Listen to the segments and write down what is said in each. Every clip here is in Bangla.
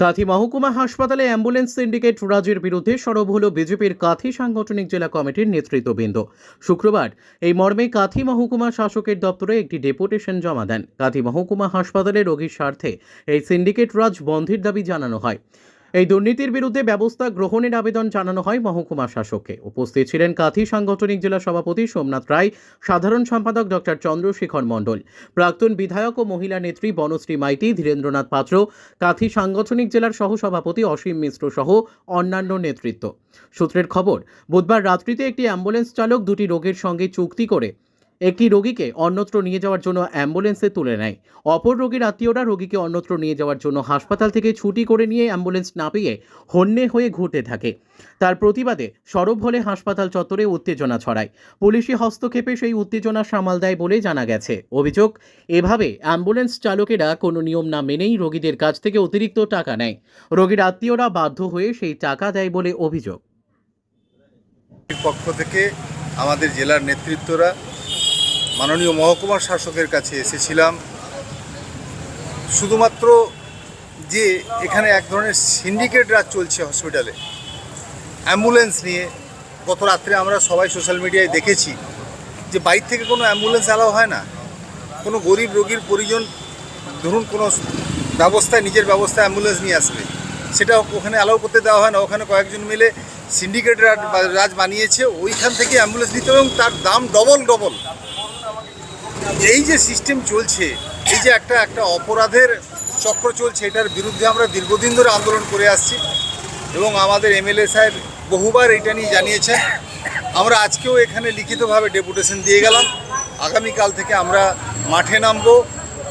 কাঁথি মহকুমা হাসপাতালে অ্যাম্বুলেন্স সিন্ডিকেট রাজের বিরুদ্ধে সরব হল বিজেপির কাঁথি সাংগঠনিক জেলা কমিটির নেতৃত্ববৃন্দ। শুক্রবার এই মর্মে কাঁথি মহকুমা শাসকের দপ্তরে একটি ডেপুটেশন জমা দেন। কাঁথি মহকুমা হাসপাতালে রোগীর স্বার্থে এই সিন্ডিকেট রাজ বন্ধের দাবি জানানো হয়। এই দুর্নীতির বিরুদ্ধে ব্যবস্থা গ্রহণের আবেদন জানানো হয় মহকুমা শাসককে। উপস্থিত ছিলেন কাঁথি সাংগঠনিক জেলা সভাপতি সোমনাথ রায়, সাধারণ সম্পাদক ডক্টর চন্দ্রশেখর মণ্ডল, প্রাক্তন বিধায়ক ও মহিলা নেত্রী বনশ্রী মাইতি, ধীরেন্দ্রনাথ পাত্র, কাঁথি সাংগঠনিক জেলার সহসভাপতি অসীম মিশ্র সহ অন্যান্য নেতৃত্ব। সূত্রের খবর, বুধবার রাত্রিতে একটি অ্যাম্বুলেন্স চালক দুটি রোগীর সঙ্গে চুক্তি করে একটি রোগীকে অন্যত্র নিয়ে যাওয়ার জন্য অ্যাম্বুলেন্সে তুলে নেয়। অপর রোগীর আত্মীয়রা রোগীকে অন্যত্র নিয়ে যাওয়ার জন্য হাসপাতাল থেকে ছুটি করে নিয়ে অ্যাম্বুলেন্স না পেয়ে হন্যে হয়ে ঘুরতে থাকে। তার প্রতিবাদে সরব হলে হাসপাতাল চত্বরে উত্তেজনা ছড়ায়। পুলিশি হস্তক্ষেপে সেই উত্তেজনা সামাল দেয় বলে জানা গেছে। অভিযোগ, এভাবে অ্যাম্বুলেন্স চালকেরা কোনো নিয়ম না মেনেই রোগীদের কাছ থেকে অতিরিক্ত টাকা নেয়। রোগীর আত্মীয়রা বাধ্য হয়ে সেই টাকা দেয় বলে অভিযোগ। পক্ষ থেকে আমাদের জেলার নেতৃত্বরা মাননীয় মহকুমা শাসকের কাছে এসেছিলাম শুধুমাত্র যে এখানে এক ধরনের সিন্ডিকেট রাজ চলছে হসপিটালে অ্যাম্বুলেন্স নিয়ে। গত রাত্রে আমরা সবাই সোশ্যাল মিডিয়ায় দেখেছি যে বাইরে থেকে কোনো অ্যাম্বুলেন্স অ্যালাও হয় না। কোনো গরিব রোগীর পরিজন ধরুন কোনো ব্যবস্থায় নিজের ব্যবস্থায় অ্যাম্বুলেন্স নিয়ে আসবে, সেটা ওখানে অ্যালাউ করতে দেওয়া হয় না। ওখানে কয়েকজন মিলে সিন্ডিকেট রাজ বানিয়েছে, ওইখান থেকে অ্যাম্বুলেন্স নিতে এবং তার দাম ডবল। এই যে সিস্টেম চলছে, এই যে একটা অপরাধের চক্র চলছে, এটার বিরুদ্ধে আমরা দীর্ঘদিন ধরে আন্দোলন করে আসছি এবং আমাদের এমএলএ সাহেব বহুবার এটা নিয়ে জানিয়েছেন। আমরা আজকেও এখানে লিখিতভাবে ডেপুটেশন দিয়ে গেলাম। আগামীকাল থেকে আমরা মাঠে নামবো।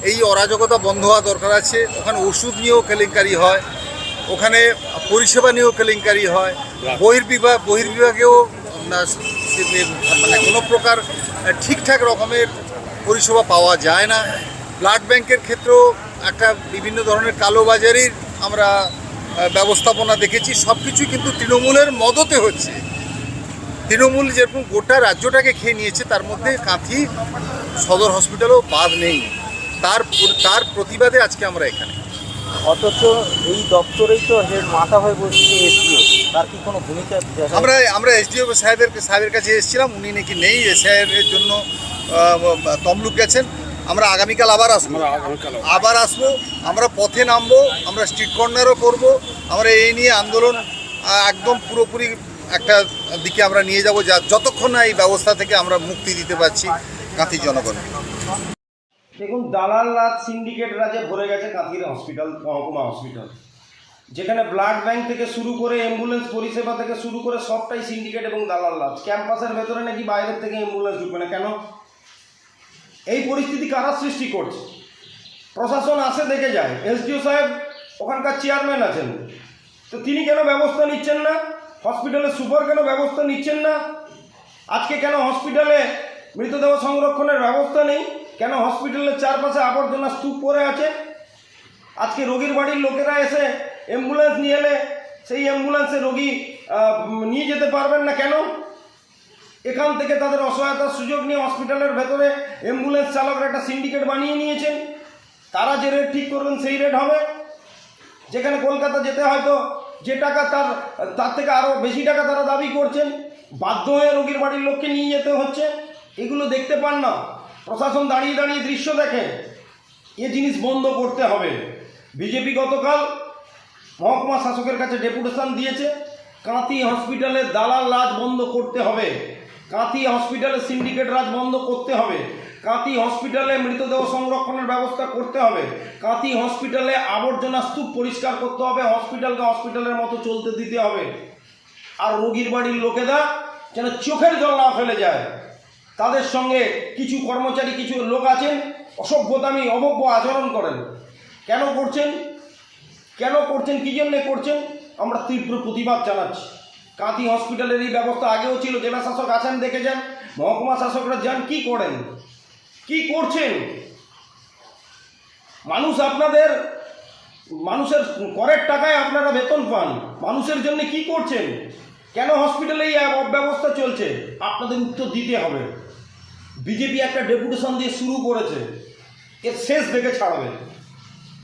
এই অরাজকতা বন্ধ হওয়া দরকার আছে। ওখানে ওষুধ নিয়েও কেলেঙ্কারি হয়, ওখানে পরিষেবা নিয়েও কেলেঙ্কারি হয়, বহির্বিভাগেও মানে কোনো প্রকার ঠিকঠাক রকমের পরিষেবা পাওয়া যায় না। ব্লাড ব্যাংকের ক্ষেত্রেও একটা বিভিন্ন ধরনের কালোবাজারির আমরা ব্যবস্থাপনা দেখেছি। সব কিছুই কিন্তু তৃণমূলের মদতে হচ্ছে। তৃণমূল যেরকম গোটা রাজ্যটাকে খেয়ে নিয়েছে, তার মধ্যে কাঁথি সদর হসপিটালও বাদ নেই। তার প্রতিবাদে আজকে আমরা এখানে। অথচ এই দপ্তরেই তো হেড মাথা হয়ে বসছে এসডিও, তার কি কোনো ভূমিকা? আমরা এসডিও সাহেবের কাছে এসেছিলাম, উনি নাকি নেই, এসআইয়ের জন্য তমলুক গেছেন। আমরা আগামীকাল আবার আসবো, আমরা পথে নামবো, আমরা স্ট্রিট কর্নারও করব। আমরা এই নিয়ে আন্দোলন একদম পুরোপুরি একটা দিকে আমরা নিয়ে যাব, যতক্ষণ না এই ব্যবস্থা থেকে আমরা মুক্তি দিতে পারছি কাঁথি জনগণকে। দেখুন, দালাল রাজ, সিন্ডিকেট রাজে ভরে গেছে কাঁথির হসপিটাল, মহকুমা হসপিটাল, যেখানে ব্লাড ব্যাংক থেকে শুরু করে অ্যাম্বুলেন্স পরিষেবা থেকে শুরু করে সবটাই সিন্ডিকেট এবং দালাল রাজ। ক্যাম্পাসের ভেতরে নাকি বাইরের থেকে অ্যাম্বুলেন্স ঢুকবে না। কেন? এই পরিস্থিতি কারা সৃষ্টি করছে? প্রশাসন আসে, দেখে যায়। এসডিও সাহেব ওখানকার চেয়ারম্যান আছেন, তো তিনি কেন ব্যবস্থা নিচ্ছেন না? হসপিটালের সুপার কেন ব্যবস্থা নিচ্ছেন না? আজকে কেন হসপিটালে মৃতদেহ সংরক্ষণের ব্যবস্থা নেই? কেন হসপিটালের চারপাশে আবর্জনা স্তূপ পড়ে আছে? আজকে রোগীর বাড়ির লোকেরা এসে অ্যাম্বুলেন্স নিয়ে এলে সেই অ্যাম্বুলেন্সে রোগী নিয়ে যেতে পারবেন না। কেন? এখান থেকে তাদের অসহায়তার সুযোগ নিয়ে হসপিটালের ভেতরে অ্যাম্বুলেন্স চালকরা একটা সিন্ডিকেট বানিয়ে নিয়েছেন। তারা যে রেট ঠিক করবেন সেই রেট হবে। যেখানে কলকাতা যেতে হয়তো যে টাকা, তার থেকে আরও বেশি টাকা তারা দাবি করছেন। বাধ্য হয়ে রোগীর বাড়ির লোককে নিয়ে যেতে হচ্ছে। এগুলো দেখতে পান না? প্রশাসন দাঁড়িয়ে দাঁড়িয়ে দৃশ্য দেখে। এ জিনিস বন্ধ করতে হবে। বিজেপি গতকাল মহকুমা শাসকের কাছে ডেপুটেশন দিয়েছে, কাঁথি হসপিটালের দালাল রাজ বন্ধ করতে হবে, কাঁথি হসপিটালে সিন্ডিকেট রাজ বন্ধ করতে হবে, কাঁথি হসপিটালে মৃতদেহ সংরক্ষণের ব্যবস্থা করতে হবে, কাঁথি হসপিটালে আবর্জনা স্তূপ পরিষ্কার করতে হবে, হসপিটালকে হসপিটালের মতো চলতে দিতে হবে। আর রোগীর বাড়ির লোকেরা যেন চোখের জল না ফেলে যায়। তাদের সঙ্গে কিছু কর্মচারী, কিছু লোক আছেন, অসভ্যতামি অভব্য আচরণ করেন। কেন করছেন? কী জন্যে করছেন? আমরা তীব্র প্রতিবাদ জানাচ্ছি। কাঁথি হসপিটালের এই ব্যবস্থা আগেও ছিল। জেলা শাসক আছেন, দেখে যান। মহকুমা শাসকরা যান, কি করেন, কি করছেন? মানুষের করের টাকায় আপনারা বেতন পান। মানুষের জন্য কি করছেন? কেন হসপিটালে এই অব্যবস্থা চলছে? আপনাদের উত্তর দিতে হবে। বিজেপি একটা ডেপুটেশন দিয়ে শুরু করেছে, এর শেষ দেখে ছাড়বে।